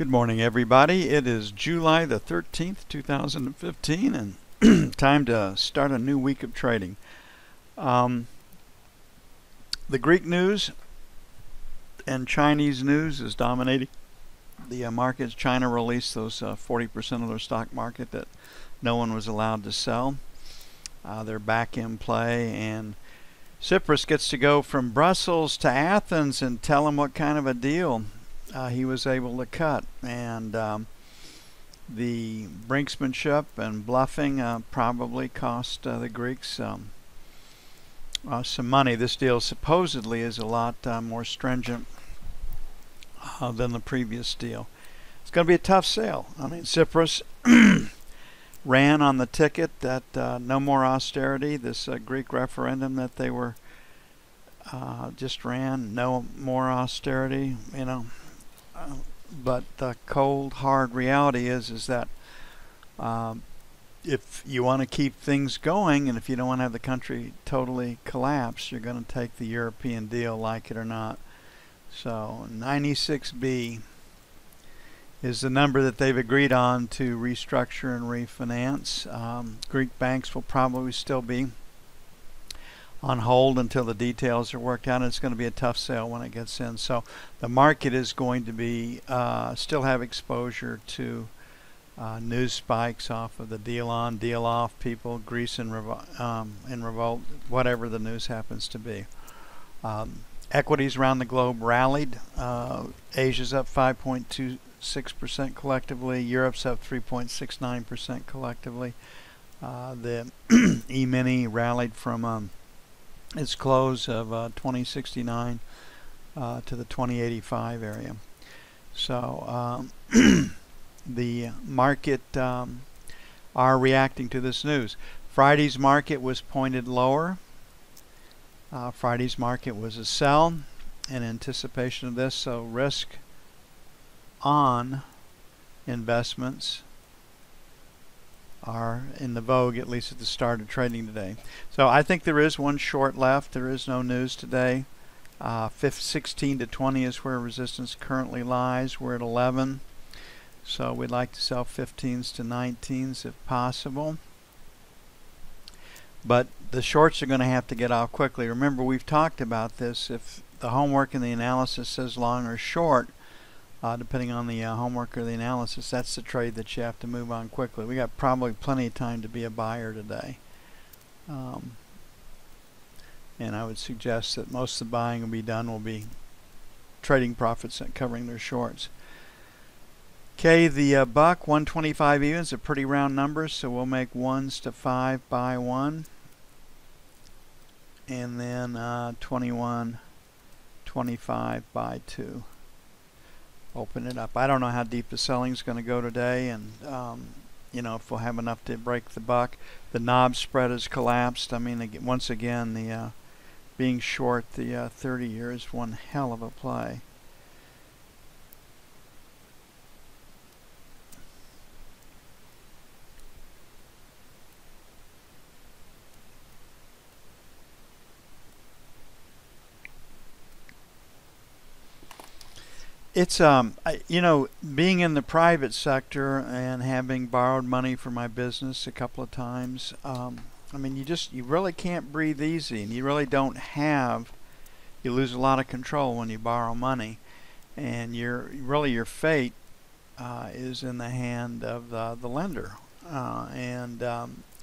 Good morning, everybody. It is July the 13th, 2015, and time to start a new week of trading. The Greek news and Chinese news is dominating the markets. China released those 40% of their stock market that no one was allowed to sell. They're back in play, and Cyprus gets to go from Brussels to Athens and tell them what kind of a deal he was able to cut. And the brinksmanship and bluffing probably cost the Greeks some money. This deal supposedly is a lot more stringent than the previous deal. It's going to be a tough sale. I mean, Cyprus ran on the ticket that no more austerity. This Greek referendum that they were just ran, no more austerity, you know. But the cold, hard reality is that if you want to keep things going, and if you don't want to have the country totally collapse, you're going to take the European deal, like it or not. So 96B is the number that they've agreed on to restructure and refinance. Greek banks will probably still be on hold until the details are worked out. It's going to be a tough sale when it gets in. So the market is going to be still have exposure to news spikes off of the deal on, deal off, people, Greece in revolt, whatever the news happens to be. Equities around the globe rallied. Asia's up 5.26% collectively. Europe's up 3.69% collectively. The E-mini rallied from its close of 2069 to the 2085 area. So the market are reacting to this news. Friday's market was pointed lower. Friday's market was a sell in anticipation of this, so risk on investments are in the vogue, at least at the start of trading today. So I think there is one short left. There is no news today. 16 to 20 is where resistance currently lies. We're at 11. So we'd like to sell 15s to 19s if possible. But the shorts are going to have to get off quickly. Remember, we've talked about this. If the homework and the analysis says long or short, depending on the homework or the analysis, that's the trade that you have to move on quickly. We got probably plenty of time to be a buyer today. And I would suggest that most of the buying will be done will be trading profits and covering their shorts. Okay, the buck 125 even is a pretty round number, so we'll make 1s to 5 buy 1, and then 21.25 buy 2. Open it up. I don't know how deep the selling is going to go today, and you know, if we'll have enough to break the buck. The knob spread has collapsed. I mean, once again, the being short the 30-year is one hell of a play. It's you know, being in the private sector and having borrowed money for my business a couple of times, I mean, you really can't breathe easy, and you really don't have, you lose a lot of control when you borrow money, and your fate is in the hand of the lender, and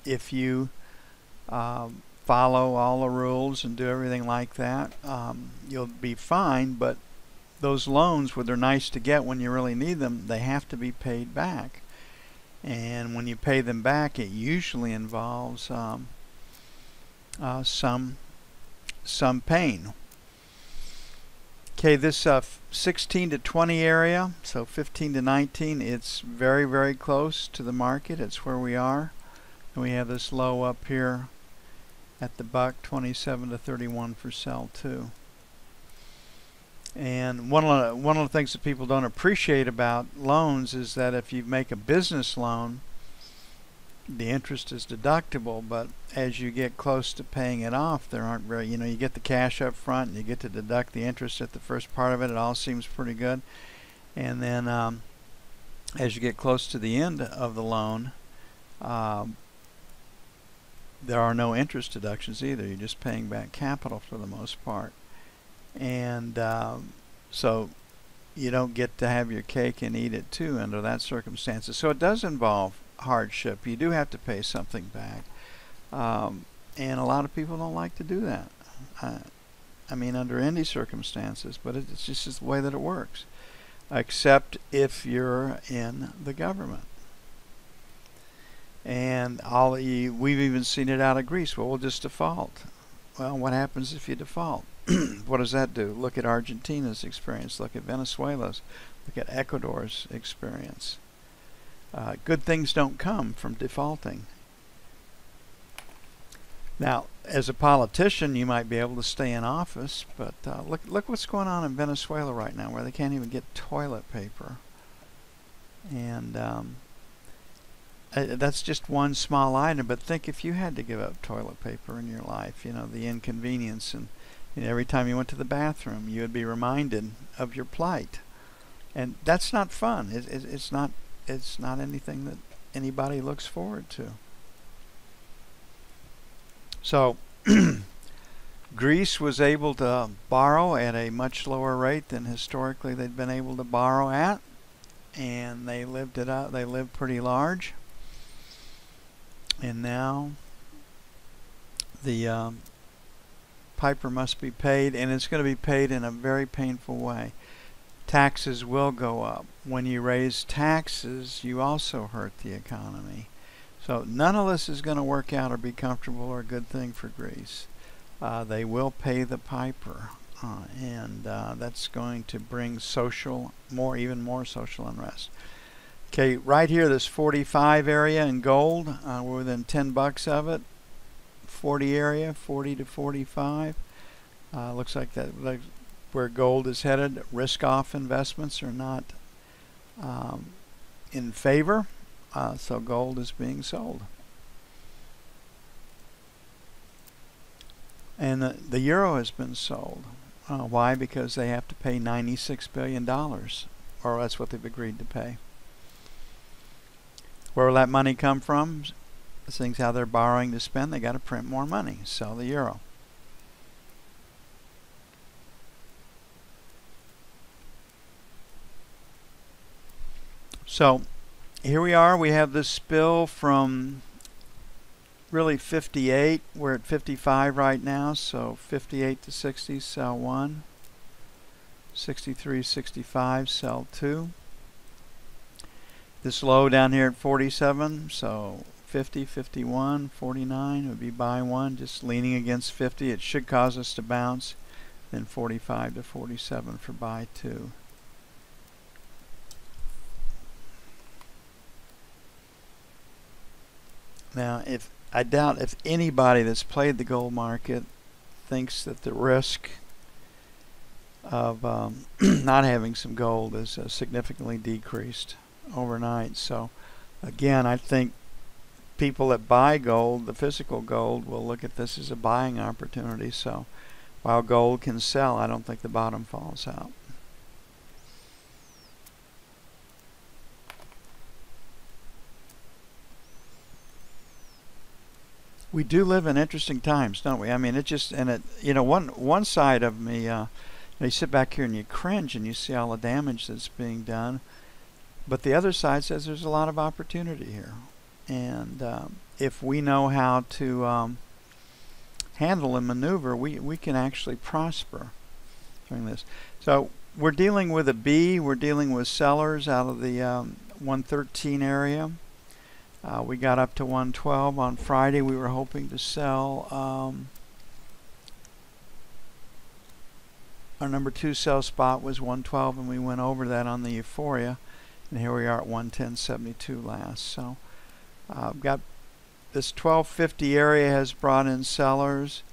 if you follow all the rules and do everything like that, you'll be fine. But those loans, where they're nice to get when you really need them, they have to be paid back. And when you pay them back, it usually involves some pain. Okay, this 16 to 20 area, so 15 to 19, it's very, very close to the market. It's where we are. And we have this low up here at the buck, 27 to 31 for sell too. And one of the things that people don't appreciate about loans is that if you make a business loan, the interest is deductible, but as you get close to paying it off, there aren't very, you know, you get the cash up front and you get to deduct the interest at the first part of it. It all seems pretty good. And then as you get close to the end of the loan, there are no interest deductions either. You're just paying back capital for the most part. And so you don't get to have your cake and eat it too under that circumstances. So it does involve hardship. You do have to pay something back. And a lot of people don't like to do that. I mean, under any circumstances, but it's just the way that it works. Except if you're in the government. And we've even seen it out of Greece. Well, we'll just default. Well, what happens if you default? What does that do? Look at Argentina's experience. Look at Venezuela's. Look at Ecuador's experience. Good things don't come from defaulting. Now, as a politician, you might be able to stay in office, but look what's going on in Venezuela right now, where they can't even get toilet paper. And that's just one small item, but think if you had to give up toilet paper in your life, you know, the inconvenience, and you know, every time you went to the bathroom, you would be reminded of your plight. And that's not fun. It's not anything that anybody looks forward to. So Greece was able to borrow at a much lower rate than historically they'd been able to borrow at, and they lived it up. They lived pretty large, and now the piper must be paid, and it's going to be paid in a very painful way. Taxes will go up. When you raise taxes, you also hurt the economy. So none of this is going to work out or be comfortable or a good thing for Greece. They will pay the piper, and that's going to bring even more social unrest. Okay, right here, this 45 area in gold, we're within $10 of it. 40 area, 40 to 45. Looks like where gold is headed. Risk-off investments are not in favor. So gold is being sold. And the euro has been sold. Why? Because they have to pay $96 billion, or that's what they've agreed to pay. Where will that money come from? This thing's how they're borrowing to spend. They got to print more money. Sell the euro. So here we are. We have this spill from really 58. We're at 55 right now. So 58 to 60, sell 1. 63, 65, sell 2. This low down here at 47. So 50, 51, 49 would be buy 1. Just leaning against 50. It should cause us to bounce. Then 45 to 47 for buy 2. Now, I doubt if anybody that's played the gold market thinks that the risk of not having some gold is significantly decreased overnight. So, again, I think people that buy gold, the physical gold, will look at this as a buying opportunity. So, while gold can sell, I don't think the bottom falls out. We do live in interesting times, don't we? I mean, one side of me, you sit back here and you cringe and you see all the damage that's being done, but the other side says there's a lot of opportunity here, and if we know how to handle and maneuver, we can actually prosper during this. So we're dealing with a B. We're dealing with sellers out of the 113 area. We got up to 112 on Friday. We were hoping to sell. Our number 2 sell spot was 112, and we went over that on the Euphoria. And here we are at 110.72 last. So got this 1250 area has brought in sellers.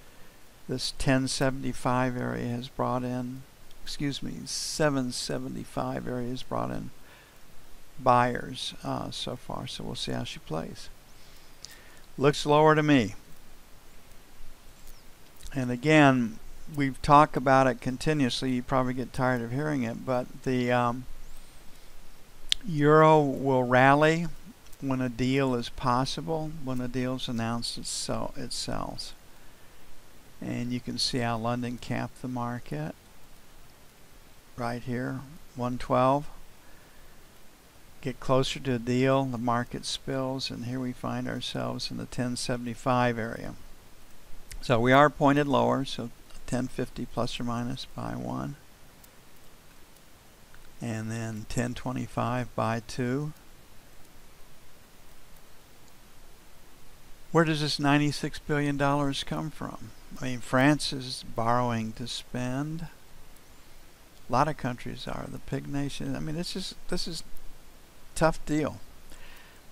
This 1075 area has brought in, 775 area has brought in buyers so far. So we'll see how she plays. Looks lower to me. And again, we've talked about it continuously. You probably get tired of hearing it, but the Euro will rally when a deal is possible. When a deal is announced, it sells. And you can see how London capped the market right here, 112. Get closer to a deal, the market spills, and here we find ourselves in the 1075 area. So we are pointed lower, so 1050 plus or minus by 1. And then 1025 by 2. Where does this $96 billion come from? I mean, France is borrowing to spend. A lot of countries are. The pig nation. I mean, this is tough deal.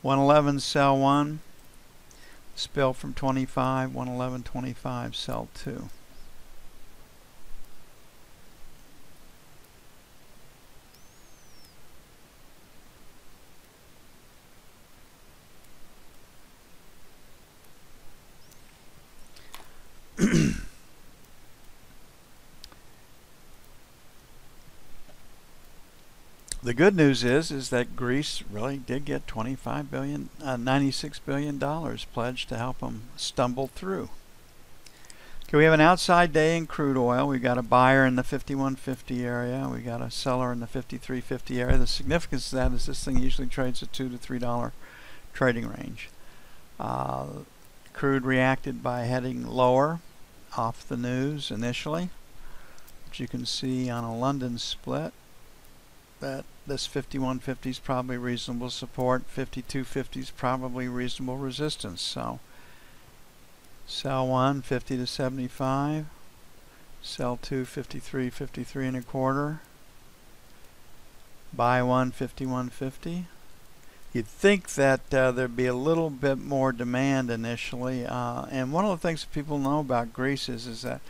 111 sell 1. Spill from 25. 111.25 sell 2. The good news is that Greece really did get $96 billion pledged to help them stumble through. Okay, we have an outside day in crude oil. We got a buyer in the 51.50 area. We got a seller in the 53.50 area. The significance of that is this thing usually trades at $2 to $3 trading range. Crude reacted by heading lower off the news initially, which you can see on a London split. That this 51.50 is probably reasonable support, 52.50 is probably reasonable resistance. So sell 1, 50 to 75, sell 2, 53, 53 and a quarter, buy 1, 51.50. You'd think that there'd be a little bit more demand initially, and one of the things that people know about Greece is that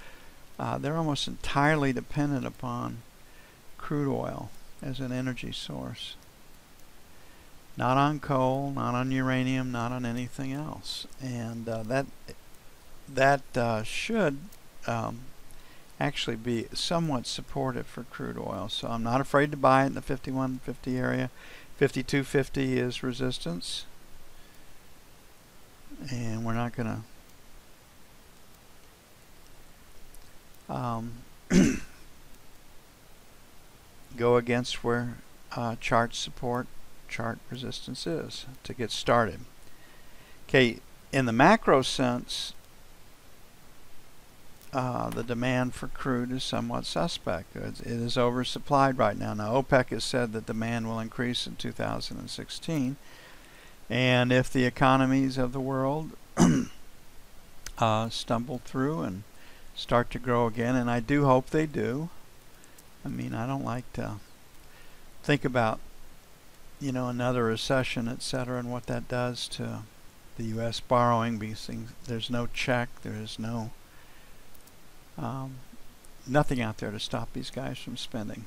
they're almost entirely dependent upon crude oil as an energy source. Not on coal, not on uranium, not on anything else. And that should actually be somewhat supportive for crude oil. So I'm not afraid to buy it in the 51.50 area. 52.50 is resistance. And we're not going to go against where chart support, chart resistance is to get started. Okay, in the macro sense, the demand for crude is somewhat suspect. It is oversupplied right now. Now, OPEC has said that demand will increase in 2016, and if the economies of the world stumble through and start to grow again, and I do hope they do. I mean, I don't like to think about, another recession, etc., and what that does to the U.S. borrowing, because there's no check, there is no nothing out there to stop these guys from spending.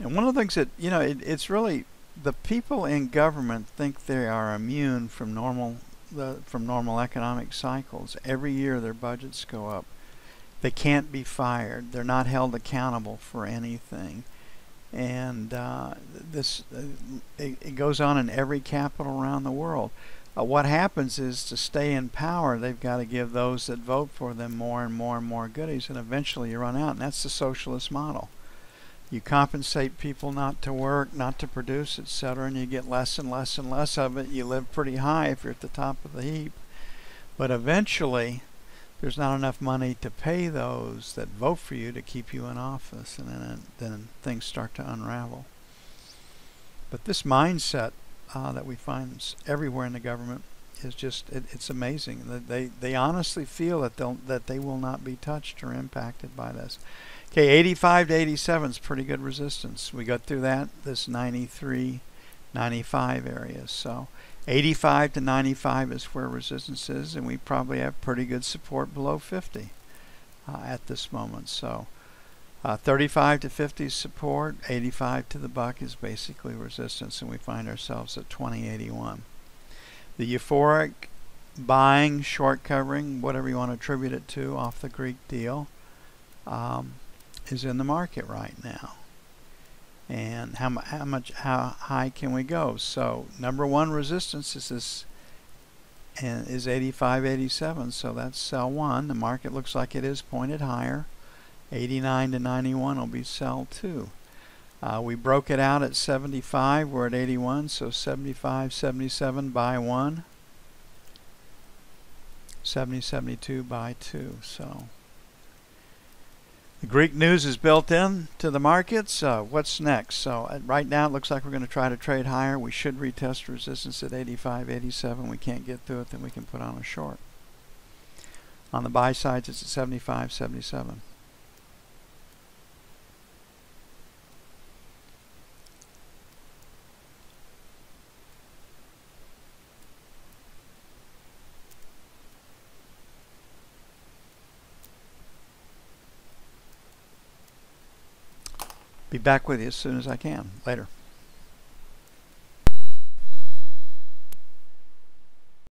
And one of the things that, it's really the people in government think they are immune from normal economic cycles. Every year their budgets go up. They can't be fired. They're not held accountable for anything. And it goes on in every capital around the world. What happens is, to stay in power, they've got to give those that vote for them more and more and more goodies, and eventually you run out. And that's the socialist model. You compensate people not to work, not to produce, etc., and you get less and less and less of it. You live pretty high if you're at the top of the heap. But eventually there's not enough money to pay those that vote for you to keep you in office, and then things start to unravel. But this mindset that we find everywhere in the government is just, it's amazing. They honestly feel that they will not be touched or impacted by this. Okay, 85 to 87 is pretty good resistance. We got through this 93, 95 area. So 85 to 95 is where resistance is, and we probably have pretty good support below 50 at this moment. So 35 to 50 is support, 85 to the buck is basically resistance, and we find ourselves at 20.81. The euphoric buying, short covering, whatever you want to attribute it to, off the Greek deal, is in the market right now. And how high can we go? So number one resistance is this, and is 85.87. So that's sell one. The market looks like it is pointed higher. 89 to 91 will be sell two. We broke it out at 75. We're at 81. So 75, 77 buy one. 70, 72 buy two. So the Greek news is built in to the markets. What's next? So right now it looks like we're going to try to trade higher. We should retest resistance at 85, 87. We can't get through it, then we can put on a short. On the buy sides, it's at 75, 77. Be back with you as soon as I can. Later.